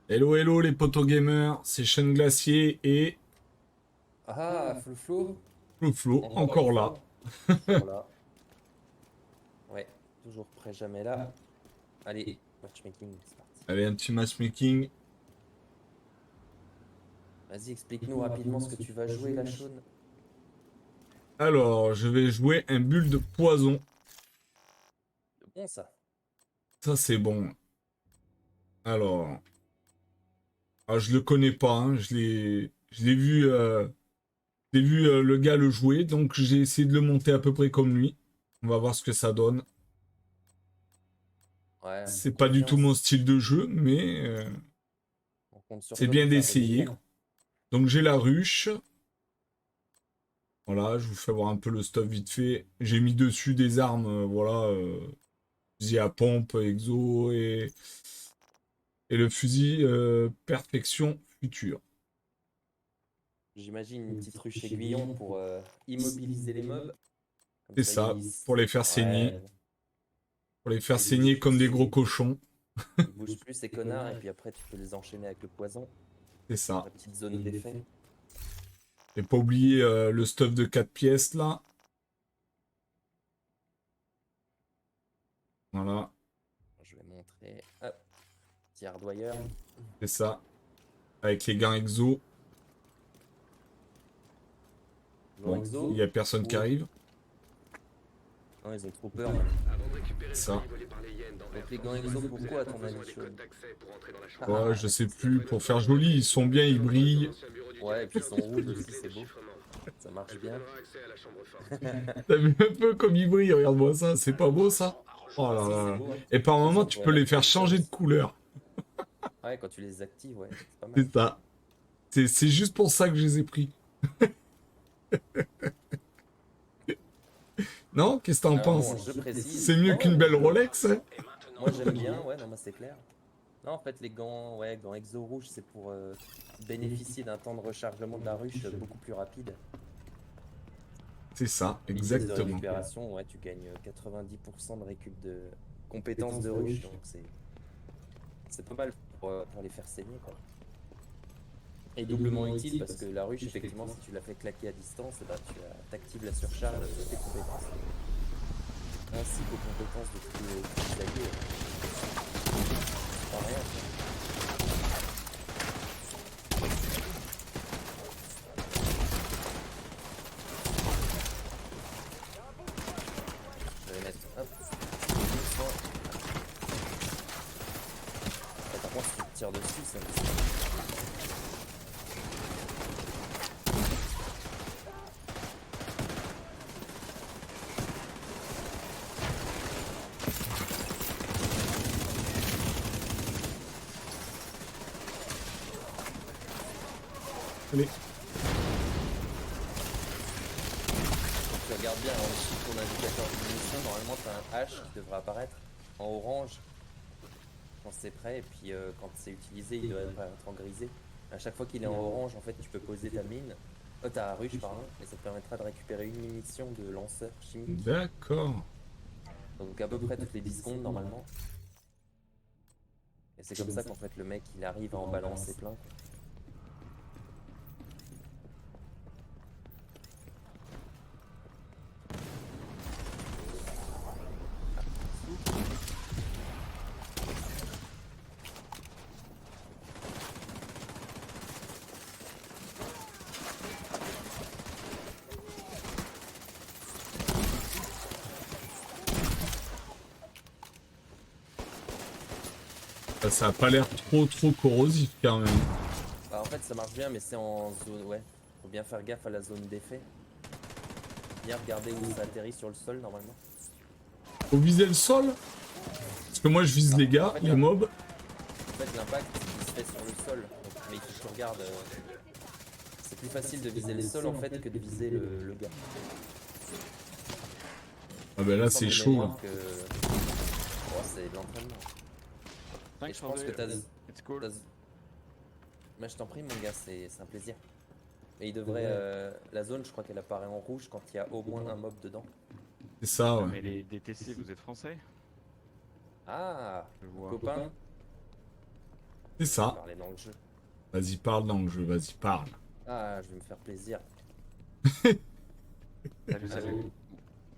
Hello, hello les potos gamers, c'est Sean Glacier et Ah, Flo, Flo, encore une encore là. fois, toujours là. Ouais, toujours prêt, jamais là. Allez, matchmaking, c'est parti. Allez, un petit matchmaking. Vas-y, explique-nous rapidement ce que tu vas jouer, la Shaun. Alors, je vais jouer un bulle de poison. C'est bon, ça. Ça, c'est bon. Alors, je le connais pas, hein, je l'ai vu le gars le jouer, donc j'ai essayé de le monter à peu près comme lui. On va voir ce que ça donne. Ouais, on te C'est fait pas du tout confiance. mon style de jeu, mais On compte sur c'est toi bien pour faire des d'essayer. dégâts. Donc j'ai la ruche. Voilà, je vous fais voir un peu le stuff vite fait. J'ai mis dessus des armes, voilà, fusil à pompe, exo et le fusil perfection future. J'imagine une petite ruche aiguillon pour immobiliser les mobs. Comme C'est ça, ça, pour les faire saigner. Ouais, Pour les faire ils bougent saigner comme des plus. gros cochons. Ils bougent plus, ces connards, et puis après, tu peux les enchaîner avec le poison. C'est ça. La petite zone d'effet. Et pas oublier le stuff de 4 pièces là. Voilà, Je vais montrer. Hop, petit hardwire. c'est ça. Avec les gains exo, Gant bon, il exo. y a personne qui Cool. arrive. Non, ils ont trop peur, même. Ça. Donc les gants exo, pourquoi à ton avis, Shaun? Ouais, je sais plus. Pour faire joli, ils sont bien, ils brillent. Ouais, et puis ils sont rouges aussi, c'est beau. Ça marche bien. T'as vu un peu comme ils brillent, regarde-moi ça, c'est pas beau ça? Oh Ah là si, c'est là. beau, hein. Et par Ça moment, on tu pourrait peux les faire l'appeler ça changer de aussi. couleur. Ouais, quand tu les actives, ouais, c'est pas mal. C'est ça. C'est juste pour ça que je les ai pris. Non? Qu'est-ce que t'en Alors penses? bon, je C'est précise. mieux Ouais, ouais, qu'une moi belle je... Rolex, hein? Moi j'aime bien, ouais, non, moi c'est clair. Non, en fait, les gants, ouais, gants exo rouges, c'est pour bénéficier d'un temps de rechargement de la ruche beaucoup plus rapide. C'est ça, Vitesse de exactement. récupération, ouais, tu gagnes 90% de récup de compétences de ruche, donc c'est pas mal pour les faire saigner, quoi. Et doublement utile parce que la ruche, effectivement, si tu la fais claquer à distance, eh ben, t'actives la surcharge à toutes tes compétences, ainsi qu'aux compétences de tous les alliés. C'est pas rien, quoi. Je vais mettre, hop, doucement. Et par contre, si tu te tires dessus, Allez. quand tu regardes bien en dessous de ton indicateur de munitions, normalement, tu as un H qui devrait apparaître en orange quand c'est prêt, et puis quand c'est utilisé, il devrait apparaître en grisé. À chaque fois qu'il est en orange, en fait, tu peux poser ta mine, ta ruche, pardon, et ça te permettra de récupérer une munition de lanceur chimique. D'accord. Donc à peu près toutes les 10 secondes normalement. Et c'est comme ça qu'en fait le mec il arrive à en balancer plein, quoi. Ça a pas l'air trop corrosif quand même. Bah, en fait ça marche bien mais c'est en zone, ouais. Faut bien faire gaffe à la zone d'effet. Bien regarder où ça atterrit sur le sol normalement. Faut viser le sol? Parce que moi je vise les En gars, fait, les mobs. l'impact il se fait sur le sol. Donc, mais il faut que tu regardes. C'est plus facile de viser le sol en fait que de viser le gars. Ah ben Il me là semble c'est de chaud là. mémoire que. Oh, c'est de l'entraînement. Et je pense que Mais je t'en prie mon gars, c'est un plaisir. Et il devrait. La zone, je crois qu'elle apparaît en rouge quand il y a au moins un mob dedans. C'est ça, Ah, ouais. mais les DTC, vous êtes français? Ah, Je mon vois. copain. C'est ça. Parler dans le jeu. Vas-y, parle dans le jeu, vas-y, parle. Ah, je vais me faire plaisir. Salut, salut.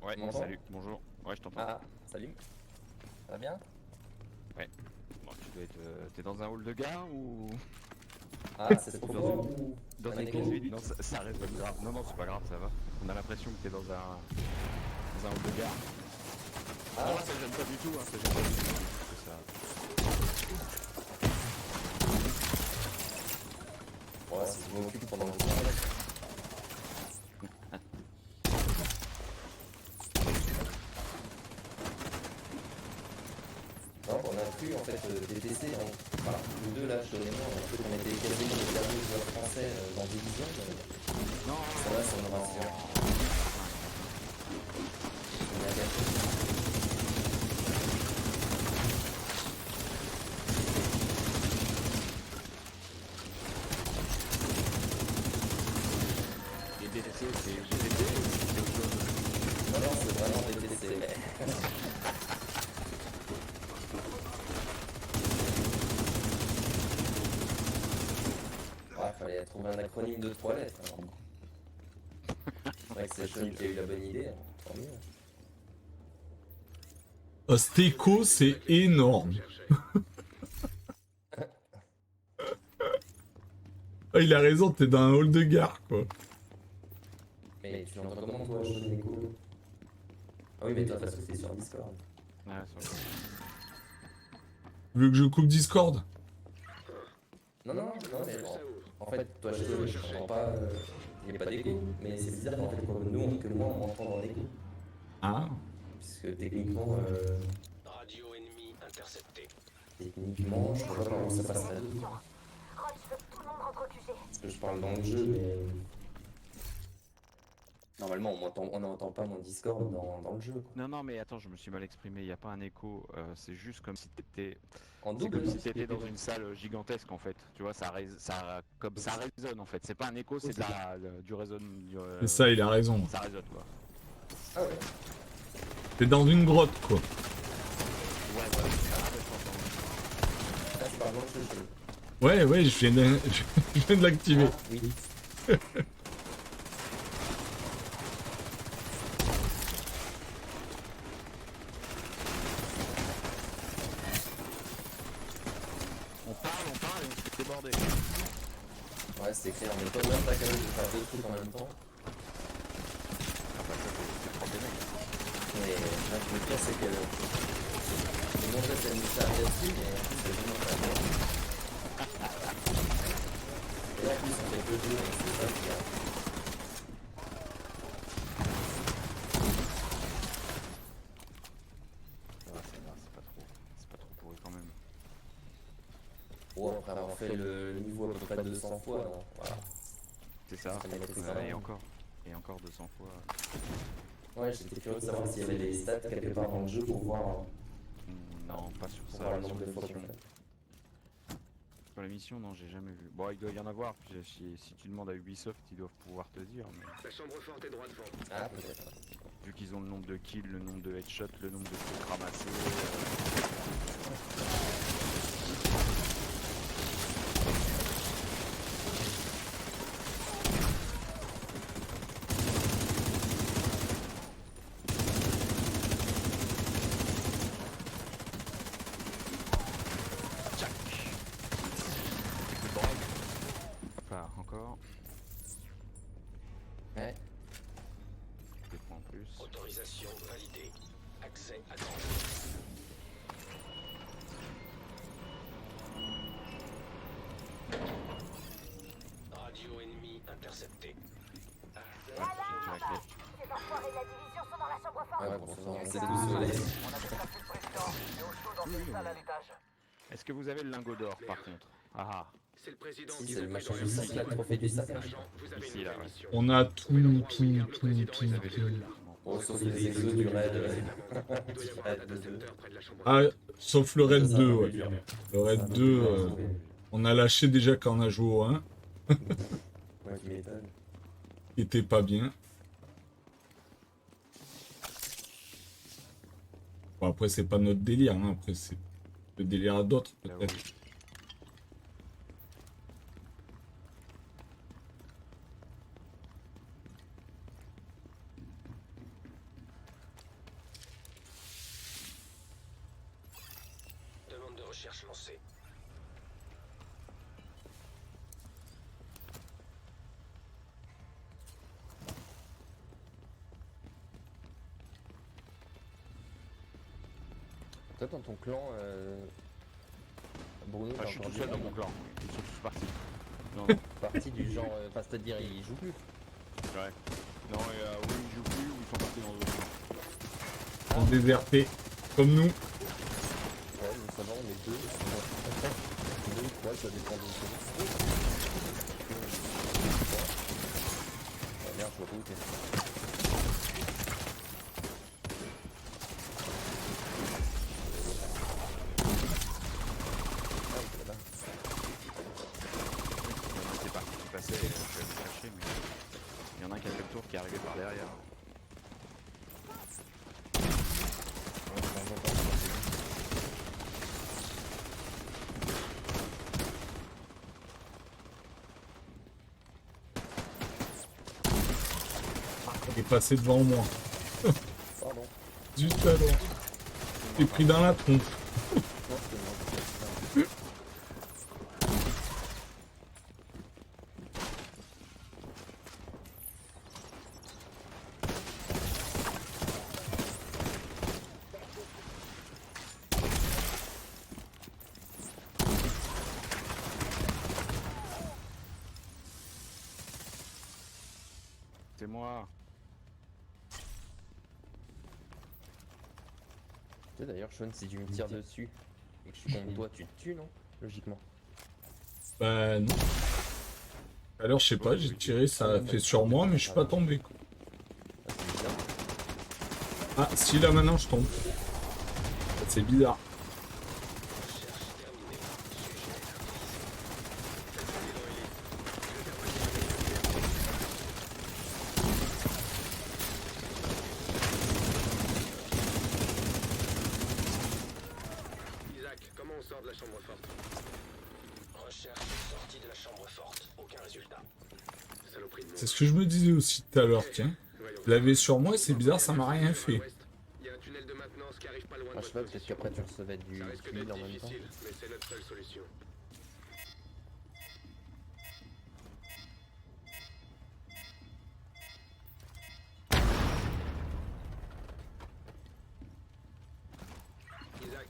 Ouais, Tu m'entends? salut, bonjour. Ouais, je t'entends. Ah, salut. Ça va bien? Bon, tu dois être. T'es dans un hall de gare ou Ah, c'est trop fort ou dans un une écho? pièce vide? Non, ça résonne grave. Non, non, c'est pas grave, ça va. On a l'impression que t'es dans un hall de gare. Ah, Non, ça gêne pas du tout, hein, ça gêne pas du tout. ouais, si je m'occupe pendant le temps. Non, on a pu en fait des PC, enfin, nous deux là, je donnais moi, en fait, on était quasiment les derniers joueurs français dans Division, mais Non, ça va, ça me rassure. On a gâché. les DTC, c'est GTC ou c'est autre chose? Non, non, c'est vraiment des PC. Ouais, fallait trouver un acronyme de 3 lettres. Alors. C'est vrai que c'est Sean qui a eu la bonne idée, hein. Tant mieux. Ostéco, c'est énorme. Ah, il a raison, t'es dans un hall de gare, quoi. Mais tu l'entends comment toi, Sean Nico? Ah oui, mais toi, parce que c'est sur Discord. Ouais, ça va. Tu veux que je coupe Discord? Non, non, non, mais bon. En fait, toi, je t'entends pas. Il n'y a pas d'écho. Mais c'est bizarre en fait que moi, on m'entend dans l'écho. Ah. Puisque techniquement, Radio ennemi intercepté. techniquement, je vois pas comment ça passerait. Parce que je parle dans le jeu, mais. Normalement, on n'entend pas mon Discord dans le jeu. Quoi. Non, non, mais attends, je me suis mal exprimé. Il n'y a pas un écho. C'est juste comme si t'étais. En C'est double, comme non? si t'étais dans une salle gigantesque en fait. Tu vois, comme ça résonne en fait. C'est pas un écho, c'est du résonne. C'est ça, il a raison. Ça résonne quoi. Ah ouais. T'es dans une grotte, quoi. Ouais, ouais. Ah, tu parles dans le jeu. Ouais, ouais, je viens de l'activer. Ah, oui. On parle et on se fait déborder. Ouais, c'est clair, on est pas bien capable de faire deux trucs en même temps. Ah bah ça c'est problématique. Mais là, le pire, c'est que. Le monde c'est une charge là-dessus, mais en plus, c'est vraiment pas bien. Et là, en plus, on fait que deux, donc c'est pas clair. Ouais, c'est pas trop pourri quand même. Bon, après avoir fait le niveau à peu près 200 fois, non, voilà. C'est ça. Ça mérite ça. Ouais, et encore 200 fois. Ouais, j'étais curieux de savoir s'il y avait des stats quelque part dans le jeu pour voir, Non, pas sur pour ça. voir le Sur nombre de la fois qu'on mission. fait. Sur la mission, non, j'ai jamais vu. Bon, il doit y en avoir. Puis si tu demandes à Ubisoft, ils doivent pouvoir te dire. Mais La chambre forte est droit devant. Ah, peut-être. vu qu'ils ont le nombre de kills, le nombre de headshots, le nombre de trucs ramassés. Hop, encore. Ouais. Des points en plus. Autorisation validée. Accès attendu. Radio ennemi intercepté. Ouais, j'ai la clé. Les enfoirés de la division sont dans la chambre forte. Ouais, bon, ça, on s'est tous soleil. On a déplacé le président. Il est au chaud dans cette salle à l'étage. Est-ce que vous avez le lingot d'or par contre? Ah C'est le président Si, qui c'est le vous machin met du dans sac, là, le trophée du sac. Agent, vous avez Ici, une là, nouvelle ouais. mission. On a tout. vous avez les deux. Bon, sauf les exos du raid. Il doit y avoir un Raid data 2. center près de la chambre. Ah, sauf le Raid Ça, 2, ça, ouais. ça, Le Raid 2, on a lâché déjà quand on a joué au 1, Ouais, tu m'étonnes. qui était pas bien. Bon, après, c'est pas notre délire, hein. Après, c'est le délire à d'autres, Bah peut-être. oui. Recherche lancée. Toi, dans ton clan, Bruno, Enfin, t'as je suis encore tout du seul dans monde mon clan. Ils sont tous partis. Non, non. parti du genre, enfin, c'est-à-dire, ils jouent plus. Ouais. Non, et oui, ils jouent plus ou ils sont partis dans d'autres clans. En déserté. Comme nous. Ouais, nous savons, on est deux. Deux ou trois, ça dépend de clan. Merde, je route. Ah, oui, là-bas. Il y en a qui est parti, qui passait, je suis allé chercher, mais il y en a un qui a fait le tour qui est arrivé par derrière. Ouais, de temps en temps, c'est bon. Il est passé devant moi. Pardon. Juste avant. T'es pris dans la tronche. Non, c'est moi. C'est moi. Tu sais d'ailleurs, Sean, si tu me tires dessus et que je suis contre toi, tu te tues, non? Logiquement. Bah non. Alors je sais pas, j'ai tiré, ça a fait sur moi, mais je suis pas tombé quoi. Ah, c'est bizarre. Ah si là maintenant je tombe. C'est bizarre. Isaac, comment on sort de la chambre forte? Recherche sortie de la chambre forte. Aucun résultat. Saloperie de C'est ce que je me disais aussi tout à l'heure, tiens. Je l'avais sur moi et c'est bizarre, ça m'a rien fait. Il y a un tunnel de maintenance qui arrive pas loin de Ah, je sais votre pas, peut-être position. qu'après tu recevais du Ça risque kill d'être en même temps. difficile, mais c'est notre seule solution. Isaac,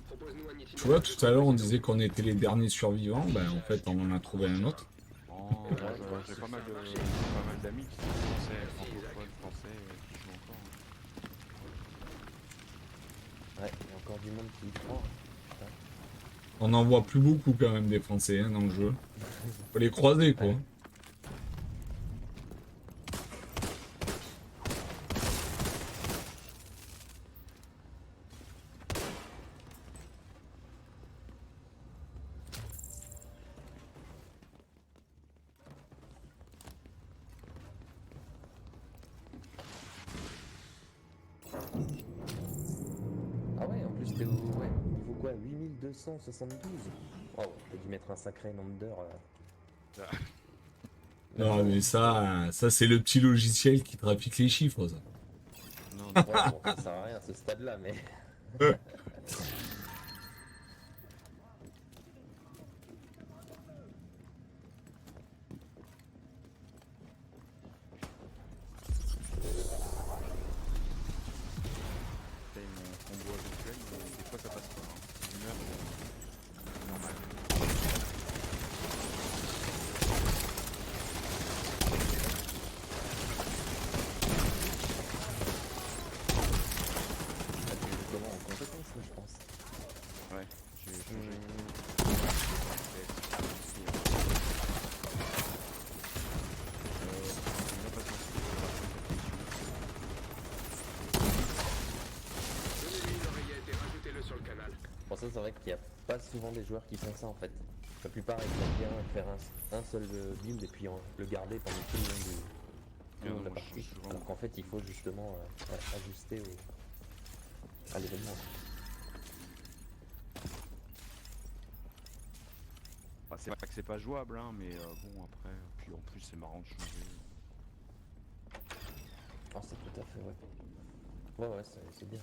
propose-nous un itinéraire. Tu vois, tout à l'heure on disait qu'on était les derniers survivants, ben en fait on en a trouvé un autre. Oh, j'ai pas mal d'amis qui sont français, francophones, français, qui jouent encore. Ouais, il y a encore du monde qui y croit. On en voit plus beaucoup quand même des Français hein, dans le jeu. Faut les croiser quoi. Ah ouais, en plus t'es au ouais, niveau quoi 8272. Wow, t'as dû mettre un sacré nombre d'heures. Non mais ça c'est le petit logiciel qui trafique les chiffres ça. Non, Ouais, bon, ça sert à rien à ce stade-là, mais. c'est mon combo habituel, mais des fois ça passe pas. Hein. Une heure, c'est normal. T'as dû comment en compétence, là, je pense. Ouais, j'ai changé. Donnez-lui une oreillette et rajoutez-le sur le canal. Bon, ça, c'est vrai qu'il n'y a pas souvent des joueurs qui font ça en fait. La plupart, ils aiment bien faire un seul build et puis le garder pendant tout le long de la moi, je partie. suis souvent- Alors qu'en fait, il faut justement ajuster à l'événement. Bah, c'est pas que c'est pas jouable, hein, mais bon, après, puis en plus, c'est marrant de changer. Ah, c'est tout à fait, ouais. Ouais, c'est bien.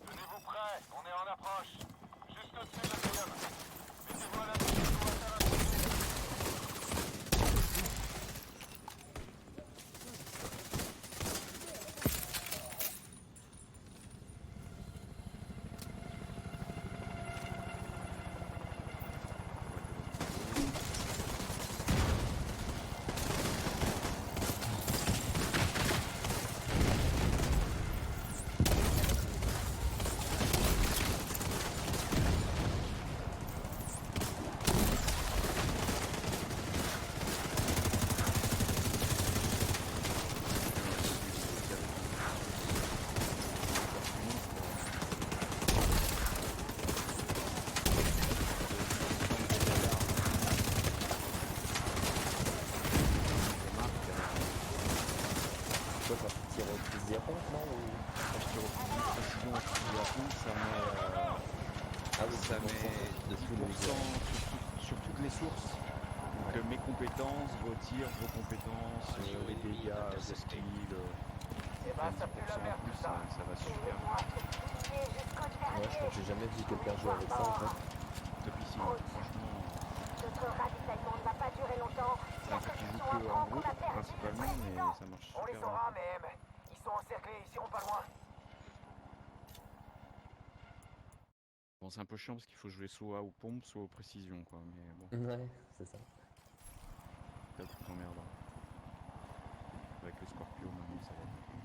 Tenez-vous prêts, on est en approche. Juste Toi, quand tu tires au fusil à pompe, non ou... Quand je tire au fusil de précision au fusil à pompe, ça met, Ah oui, ça tu met concentres de tous 10% les sur toutes les sources. Donc Ouais. mes compétences, vos tirs, vos compétences, les dégâts de skill, Eh ben, ça pue 10% la en merde plus, tout ça. ça va super Et vite. moi, c'est fini jusqu'au Ouais, je crois dernier. que j'ai jamais vu quelqu'un jouer avec ça en fait. Topissime, franchement. Notre ravitaillement ne va pas durer longtemps. C'est La un truc qui joue position à que en prendre, groupe on a perdu le principalement, mais président. ça marche On les super aura, bien. mais ils sont encerclés, ils iront pas loin. Bon, c'est un peu chiant parce qu'il faut jouer soit aux pompes, soit aux précisions, quoi. Mais bon, Ouais, c'est ça. c'est un truc emmerdant. Avec le Scorpio, maintenant, ça va beaucoup.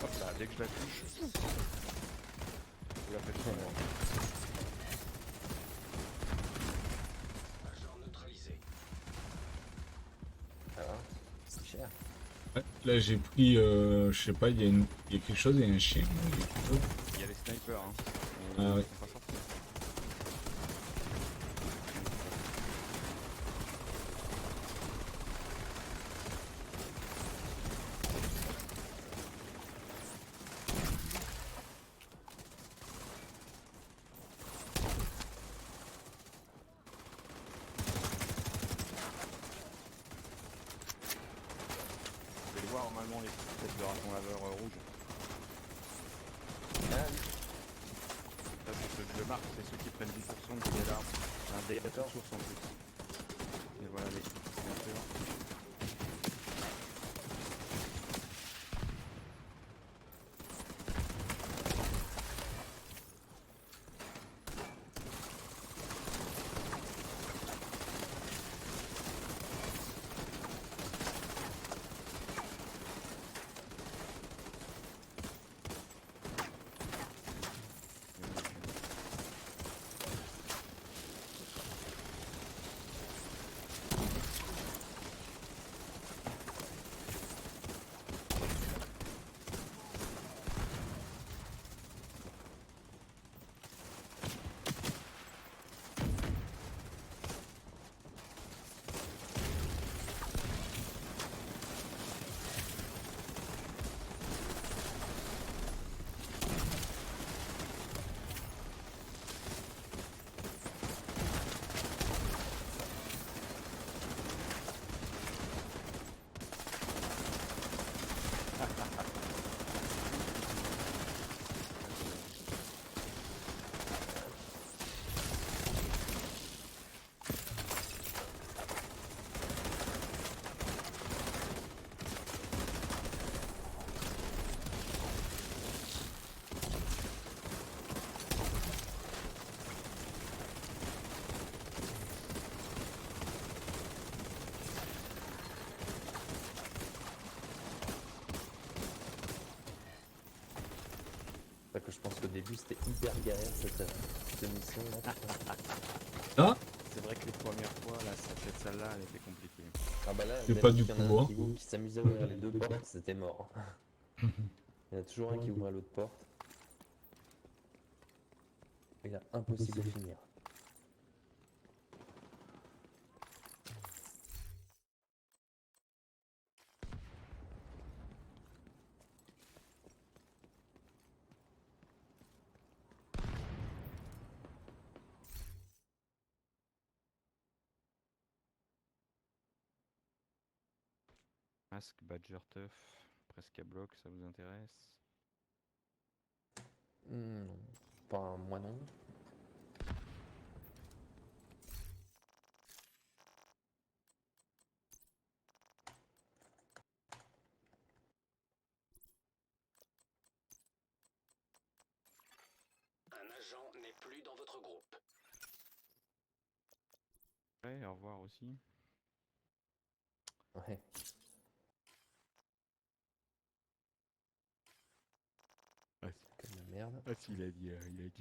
Hop là, dès que je la touche, vous la faites sur moi. Agent neutralisé. Ça va. C'est cher. Ouais, là, j'ai pris, je sais pas, il y a quelque chose, il y a un chien. Il y a quelque chose. Il y a les snipers, hein. Ah ouais. Ils sont pas sortis. Vous allez voir normalement les têtes de raton laveur rouge. Ah oui. Ça c'est ceux que je marque, c'est ceux qui prennent 10% de dégâts d'armes. Un dégât de source en plus. Et voilà les snipers. C'est que je pense qu'au début c'était hyper galère cette mission là. Ah, C'est vrai que les premières fois, là, cette salle-là, elle était compliquée. Ah bah là, J'ai même pas qu'il du y en a un pouvoir. qui s'amusait à ouvrir les deux portes, c'était mort. Il y en a toujours un qui ouvrait l'autre porte. Et là, impossible de finir. Ask Badger Tough, presque à bloc, ça vous intéresse? Non. Enfin, moi non. Un agent n'est plus dans votre groupe. Ouais, au revoir aussi. Ouais. Ah, Comme la merde. si, il a dit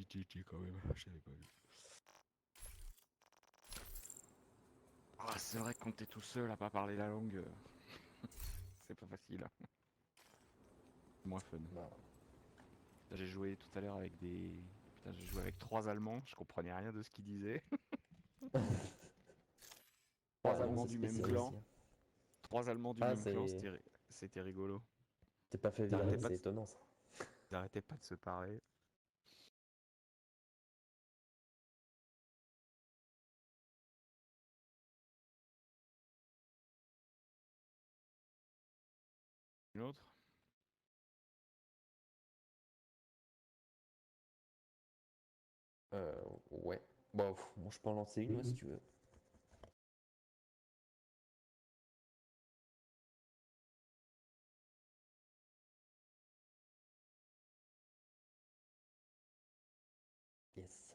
GG quand même, je savais pas vu. Ah, c'est vrai que quand t'es tout seul à pas parler la langue, c'est pas facile. C'est moins fun. Bah, J'ai joué tout à l'heure avec des... Putain, j'ai joué avec 3 Allemands, je comprenais rien de ce qu'ils disaient. Trois ah, non, Allemands c'est du même spécial clan. aussi, hein. 3 Allemands du Ah, même clan, c'est. c'était rigolo. T'es pas fait Ils arrêtaient virer, pas c'est de... étonnant ça. ils arrêtaient pas de se parler. Une autre? Ouais. Bon, moi je peux en lancer une, moi, si tu veux. Yes.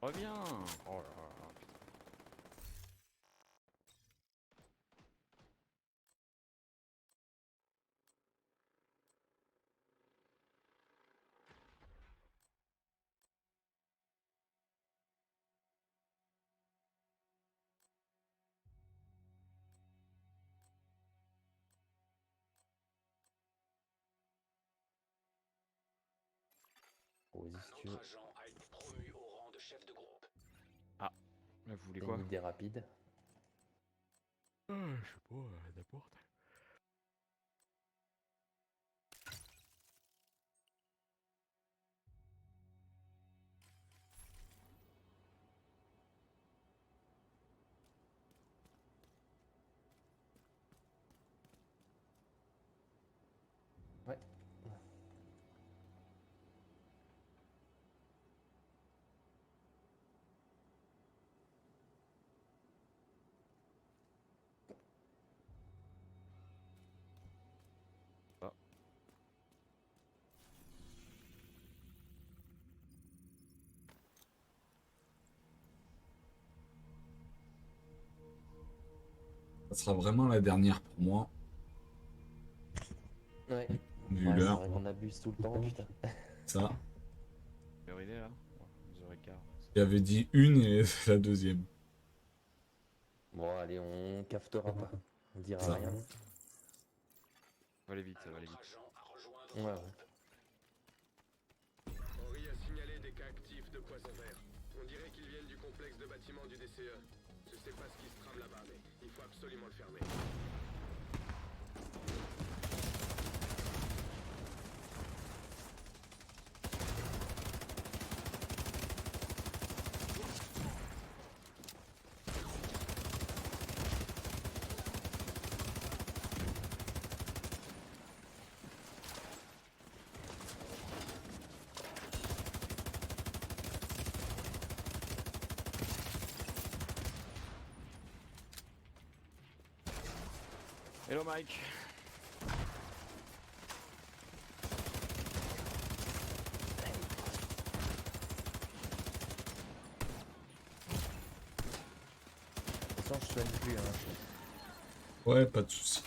Reviens! Oh là là, putain. Bon, vas-y, Un si tu autre veux. agent a été promu au rang de chef de groupe. Ah, vous voulez T'as quoi? une idée rapide. Je sais pas, n'importe. Ouais. Ah, Ça sera vraiment la dernière pour moi, Ouais. vu Ouais, c'est l'heure. vrai qu'on abuse tout le temps, putain. Ça. quelle idée là? 11h15. J'avais dit une et c'est la deuxième. Bon, allez, on captera pas. On dira Ça. rien. Ça va aller vite, ça Un va aller autre vite. agent à rejoindre Ouais, le ouais. groupe. Henry a signalé des cas actifs de poison vert. On dirait qu'ils viennent du complexe de bâtiments du DCE. Je sais pas ce qui se trame là-bas, mais il faut absolument le fermer. Hello Mike. De toute façon, je soigne plus. Hein. Ouais, pas de soucis.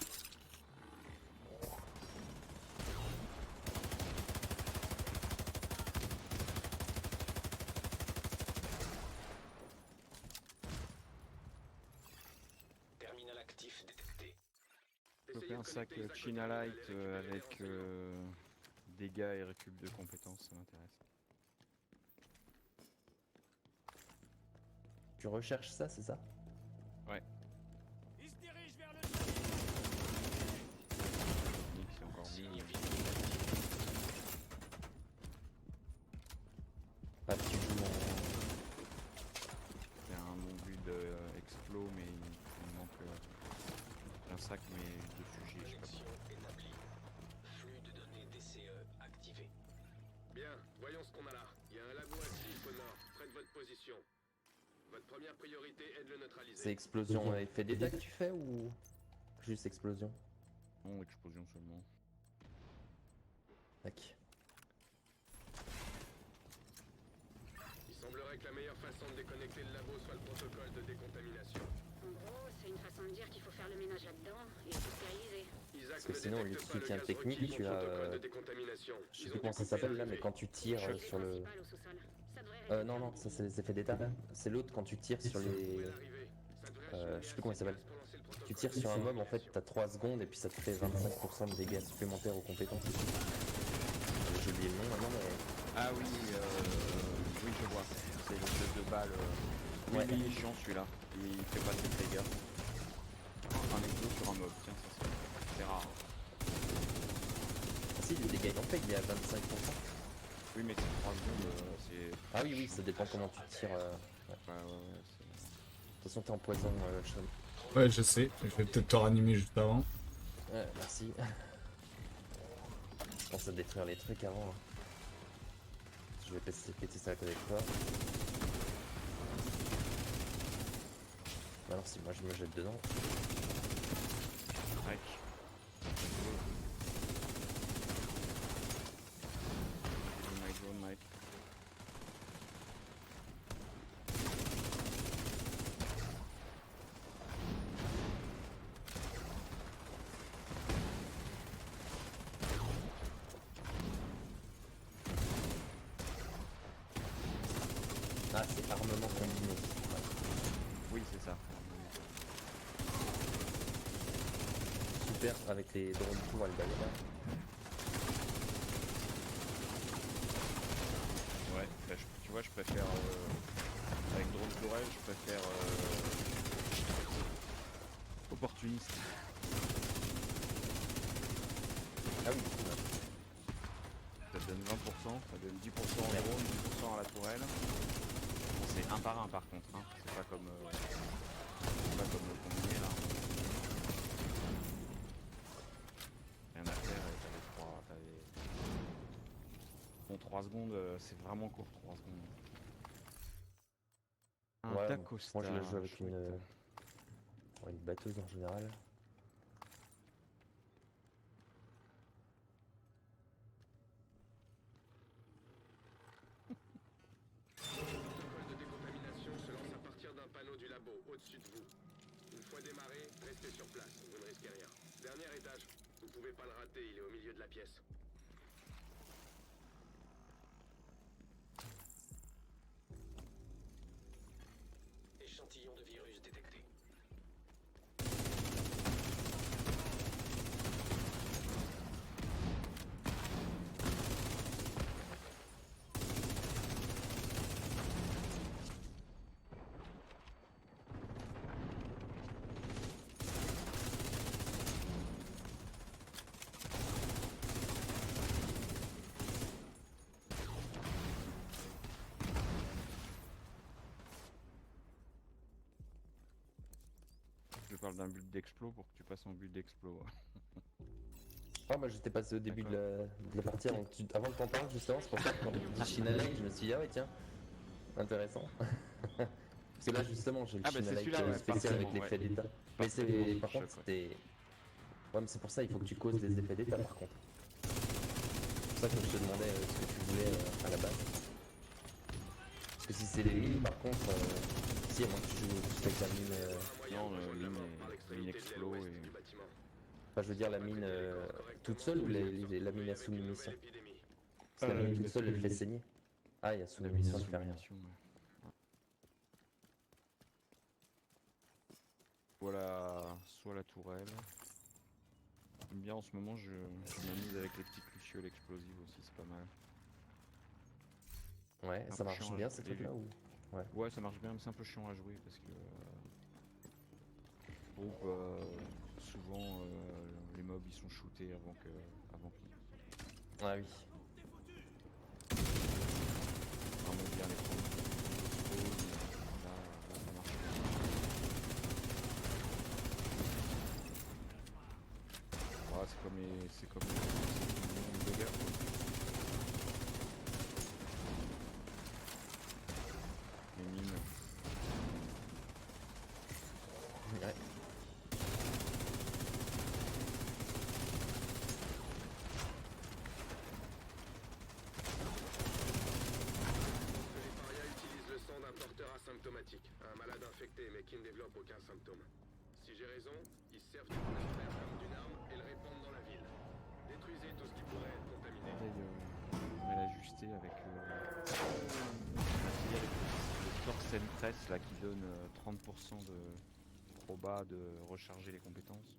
Terminal actif détecté. Je fais un sac China Light avec dégâts et récup de compétences, ça m'intéresse. Tu recherches ça, c'est ça? Ouais. Nick, c'est encore mieux. Ah, tu joues C'est un bon build explo, mais il me manque un sac, mais de sujets, je sais pas. Connexion établie. Flux de données DCE activé. Bien, voyons ce qu'on a là. Il y a un labo actif au nord, près de votre position. Votre première priorité est de le neutraliser. C'est explosion effet d'état que tu fais ou juste explosion? Non, explosion seulement. Tac. Il semblerait que la meilleure façon de déconnecter le labo soit le protocole de décontamination. En gros, c'est une façon de dire qu'il faut faire le ménage là-dedans et tout stériliser. Isaac Parce que ne sinon, au lieu détecte de pas le soutien gaz technique, requis tu pour as, le protocole de décontamination. Je sais Ils plus ont comment ça découpé s'appelle là, mais l'arrivée. quand tu tires Choc sur le... principal au sous-sol. Ça devrait non, non, ça c'est les effets d'état. C'est l'autre quand tu tires sur les... je sais plus comment il s'appelle. Tu tires sur un mob, en fait, t'as 3 secondes et puis ça te fait 25% de dégâts supplémentaires aux compétences. J'ai oublié le nom maintenant, mais... Ah oui, oui, je vois. C'est le jeu de balles. Oui, Ouais. mais il est chiant celui-là. Il fait pas de dégâts. Un exo sur un mob, tiens, ça c'est rare. Ah si, les dégâts en fait, il y a 25%. Oui, mais c'est 3 secondes, c'est. Ah oui, oui, ça dépend comment tu tires. Ouais. Ouais, ouais, ouais. De toute façon, t'es en poison, Sean. Ouais, je sais. Je vais peut-être te ranimer juste avant. Ouais, merci. Je pense à détruire les trucs avant. Hein. Je vais péter ça à côté de toi. Alors si moi je me jette dedans. Mec. Mike. Ah, c'est armement combiné. Oui, c'est ça. Super avec les drones pour le baïonner. Ouais, bah, tu vois, je préfère. Avec drone tourelle, je préfère. Opportuniste. Ah oui, Ça te donne 20%, ça donne 10% en drone, 10% à la tourelle. Bon, c'est un par un par contre, hein. C'est pas comme le combiné là. Rien à faire, Bon, 3 secondes, c'est vraiment court, 3 secondes. Un ouais, Dacosta, moi je la joue avec chouette. une batteuse en général. Le protocole de décontamination se lance à partir d'un panneau du labo au-dessus de vous. Une fois démarré, restez sur place, vous ne risquez rien. Dernier étage, vous pouvez pas le rater, il est au milieu de la pièce. Échantillon de virus détecté. Je parle d'un build d'explo pour que tu passes en build d'explo. Ah, moi j'étais passé au début de la partie avant que t'en parles justement, c'est pour ça que quand tu dis China Light, je me suis dit ah ouais tiens, intéressant. Parce que là justement j'ai le Ah bah China c'est Light celui-là, ouais, spécial avec forcément, l'effet ouais. d'état. Mais Forcément, par contre choc, ouais. Ouais, mais c'est pour ça il faut que tu causes des effets d'état par contre. C'est pour ça que je te demandais ce que tu voulais à la base. Parce que si c'est les mines par contre, si à moins que tu joues juste avec la mine, Non, Rejoins mine, la mort par mine l'extrémité de l'aile explo ouest et... du bâtiment. enfin je veux dire la mine toute seule ou la mine à sous-munition? Épidémie. Parce que la la mine mine toute à seule elle fait sous-munition. saigner. Ah, il y a La mine sous-munition, à elle fait rien. sous-munition, ouais. Soit la tourelle. J'aime bien en ce moment, je m'amuse avec les petites lucioles explosives aussi, c'est pas mal. Ouais, Un ça peu marche chiant à bien jouer. ces trucs-là ou? Ouais. Ouais, ça marche bien, mais c'est un peu chiant à jouer parce que je trouve souvent les mobs ils sont shootés avant qu'ils Ah oui. vraiment bien les prendre. Là, ça marche bien. Ouais, c'est comme les dégâts. Les mines. Ouais. Les parias utilisent le sang d'un porteur asymptomatique, un malade infecté mais qui ne développe aucun symptôme. Si j'ai raison, ils se servent du crucifère comme d'une arme et le répandent dans la ville. Détruisez tout ce qui pourrait être contaminé. J'aimerais l'ajuster avec le Torsen Press là qui donne 30% de proba de recharger les compétences.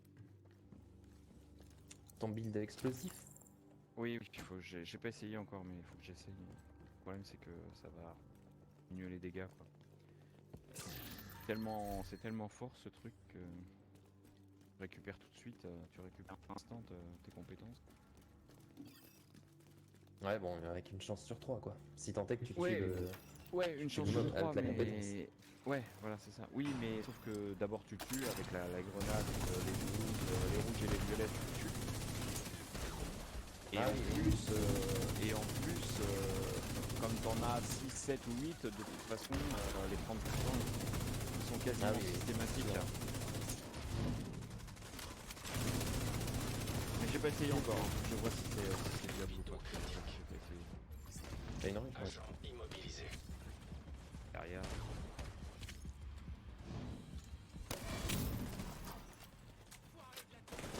Ton build explosif? Oui, j'ai pas essayé encore, mais il faut que j'essaye. Le problème c'est que ça va diminuer les dégâts quoi. C'est tellement fort ce truc que tu récupères tout de suite, tu récupères instant tes compétences. Ouais, bon, avec une chance sur 3 quoi. Si tant est que tu tues Ouais. le. Ouais, une chance le sur mob 3, avec la mais... compétence. Ouais, voilà, c'est ça. Oui, mais sauf que d'abord tu tues avec la grenade, les rouges et les violets, tu tues. Et Ah en oui. plus, comme t'en as 6, 7 ou 8, de toute façon, les 30% ils sont quasiment Ah oui, systématiques. c'est vrai. Mais j'ai pas essayé encore, hein. Je vois si c'est viable ou pas. J'ai pas essayé. T'as une ruche, ouais. Agent immobilisé. Derrière.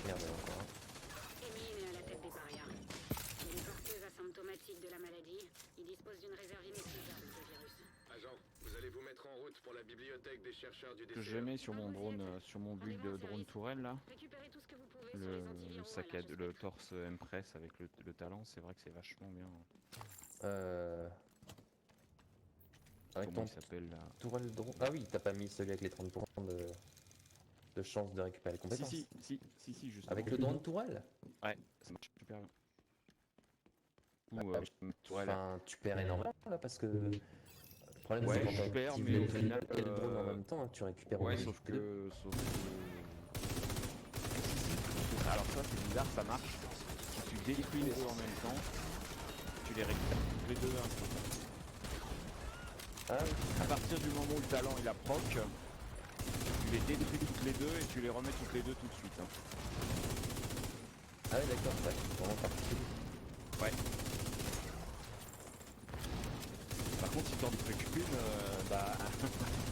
Merde, encore un. Émile est à la tête des parias. Il est porteuse asymptomatique de la maladie. Il dispose d'une réserve inépuisable de virus. Agent, vous allez vous mettre en route pour la bibliothèque des chercheurs du Que DCE. je mets sur mon drone, sur mon build de drone tourelle là. Récupérez tout ce que vous pouvez sur les antiviraux Le sac à à large le spectre. torse M-Press avec le talent, c'est vrai que c'est vachement bien. Avec Comment ton il s'appelle là? tourelle drone. Ah oui, t'as pas mis celui avec les 30% de chance de récupérer les compétences. Si, justement. Avec le drone tourelle? Ouais, ça marche super bien. Enfin, Tourelle. tu perds énormément là parce que le problème Ouais, c'est quand je perds, t'actives mais au les final, et le drone en même temps, tu récupères Ouais, aussi sauf les deux. Alors ça c'est bizarre, ça marche. Si tu détruis les deux en même temps, tu les récupères tous les deux instantanément. Ah oui. À partir du moment où le talent il a proc, tu les détruis toutes les deux et tu les remets toutes les deux tout de suite. Hein. Ah oui, d'accord, c'est vraiment particulier. Ouais. Par contre si t'en détruis qu'une, bah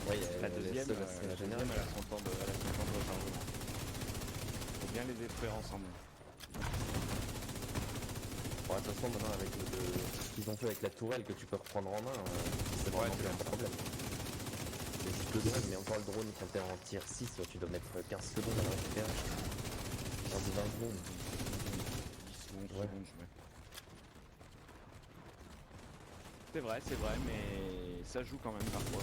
Ouais, la deuxième, c'est la générale. elle a son temps de rechargement. Faut bien les détruire ensemble. Bon, de toute façon, maintenant, avec ce qu'ils ont fait avec la tourelle que tu peux reprendre en main, c'est vraiment c'est plus un bien. problème. C'est juste le drone, mais encore le drone, quand t'es en tier 6, tu dois mettre 15 secondes à le récupérer. 15 ou 20 secondes. 10 Ouais. secondes, je mets. C'est vrai, mais ça joue quand même parfois.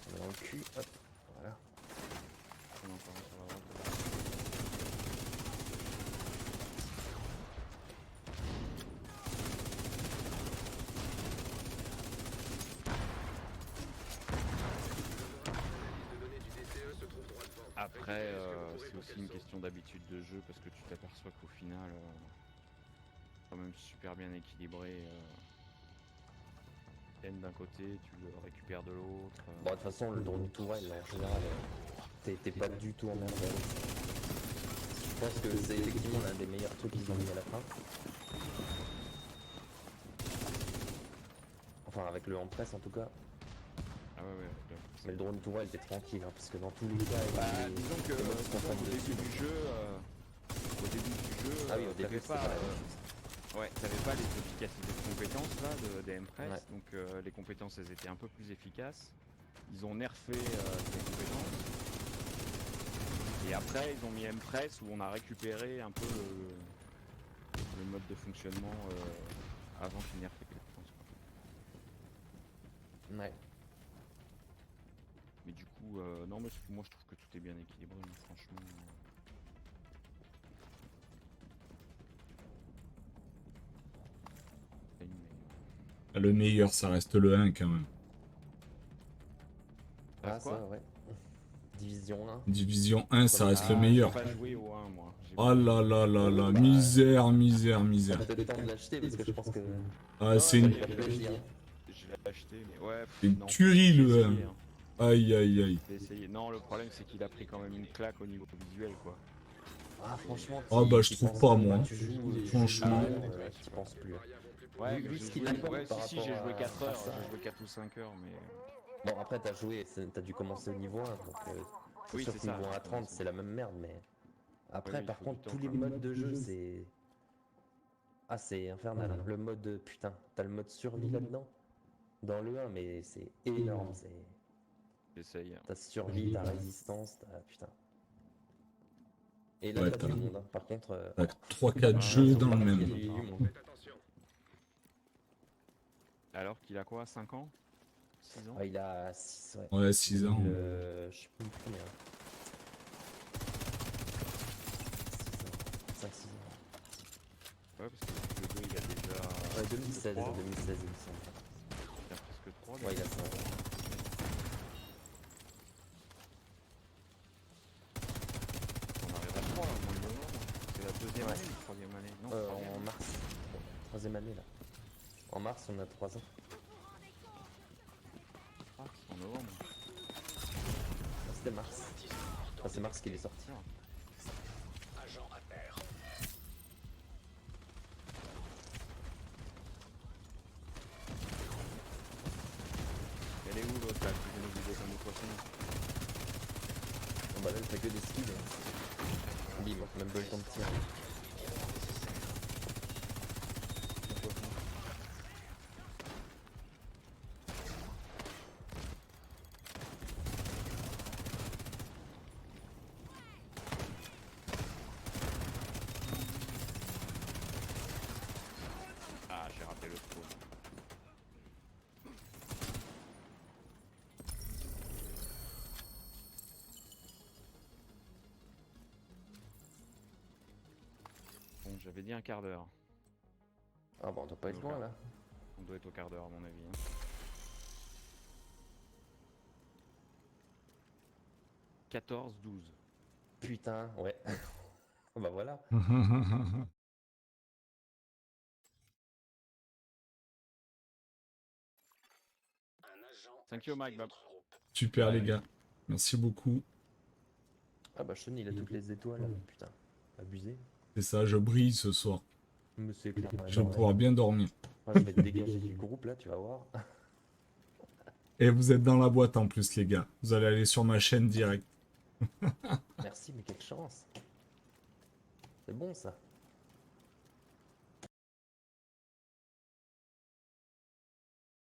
On est dans le cul, hop, voilà. On est encore un sur la droite. Après, c'est aussi une question d'habitude de jeu parce que tu t'aperçois qu'au final, quand même super bien équilibré. capitaine d'un côté, tu le récupères de l'autre. Bon, de toute façon, le drone tourelle, en général, t'es pas du tout emmerdé. Je pense que c'est effectivement l'un des meilleurs trucs qu'ils ont mis à la fin. Enfin, avec le en-presse en tout cas. Ah ouais, Mais le drone tourelle, t'es tranquille, hein, parce que dans tous les cas, Bah, les- disons que les modes se concentrent au dessus, début donc. du jeu, Ah oui, au début, t'avais c'était pas, pas la même chose. ouais, t'avais pas les efficacités de compétences là des M-Press, Ouais. donc les compétences elles étaient un peu plus efficaces. Ils ont nerfé les compétences. Et après ils ont mis M-Press où on a récupéré un peu le mode de fonctionnement avant qu'ils nerfent les compétences. Quoi. Ouais. Mais du coup, non, mais moi je trouve que tout est bien équilibré, mais franchement. Le meilleur, ça reste le 1 quand même. Ah, quoi ça, ouais. Division 1. Division 1, ça reste le Ah, meilleur. j'ai pas joué au 1 moi. J'ai Oh pas là là là Oui, là, bah, misère, misère, Ça misère. peut être temps de l'acheter parce que je pense que. Ah, c'est une, Je l'ai acheté, mais ouais. c'est une non, tuerie j'ai le essayé, 1. hein. Aïe aïe aïe. J'ai essayé. Non, le problème c'est qu'il a pris quand même une claque au niveau visuel quoi. Ah, franchement. Ah bah, je t'y trouve penses pas, même moi. Tu joues, Franchement. t'y penses plus. Ouais, Vu j'ai ce qu'il joué, apporte ouais, par si, rapport j'ai joué à- 4 à heures, ça. j'ai joué 4 ou 5 heures, mais. Bon, après, t'as dû commencer au niveau 1, donc c'est Oui, sûr c'est que ça. niveau 1 à 30, c'est la même merde, mais. Après, oui, il par faut contre, du temps, tous les quoi. modes de jeu, c'est. Ah, c'est infernal. Le mode. Putain, t'as le mode survie là-dedans. Dans le 1, mais c'est énorme. J'essaye. Ta survie, ta résistance, putain. Et là, Ouais, t'as t'as du monde, hein. Par contre. t'as 3-4 jeux dans le il y a même. du monde. Faites attention. Alors qu'il a quoi, 5 ans 6 ans Ah, il a 6, ouais. Ouais, 6 ans. Je sais plus combien. 5-6 ans. Ouais, parce que le 2 il a déjà. Ouais, 2016, 3. 2016, il me semble. Il a presque 3. Ouais, il a 5 ans. On arrive à 3 là, au mois de novembre. C'est la deuxième Ouais. année ou troisième année? Non, En troisième. mars. Troisième année là. En mars, on a 3 ans. Ah, c'est en novembre. Ah, c'était mars. Enfin, c'est mars qu'il est sorti. Elle est où l'autre là qui vient nous vider comme des poissons? Bon, bah là, il fait que des skills. Bim, même pas eu le temps de tirer. Ah, j'ai raté le trou. Bon, j'avais dit un quart d'heure. Ah, bon, on doit pas être loin là. On doit être au quart d'heure à mon avis. Hein. 14-12. Putain, ouais. Bah voilà. Thank you Mike. Bye. Super les gars. Merci beaucoup. Ah bah Sean, il a toutes les étoiles. Putain, abusé. C'est ça, je brille ce soir. Mais c'est clair. Je vais pouvoir bien dormir. Moi, je vais te dégager du groupe là, tu vas voir. Et vous êtes dans la boîte en plus les gars. Vous allez aller sur ma chaîne direct. Merci, mais quelle chance. C'est bon ça.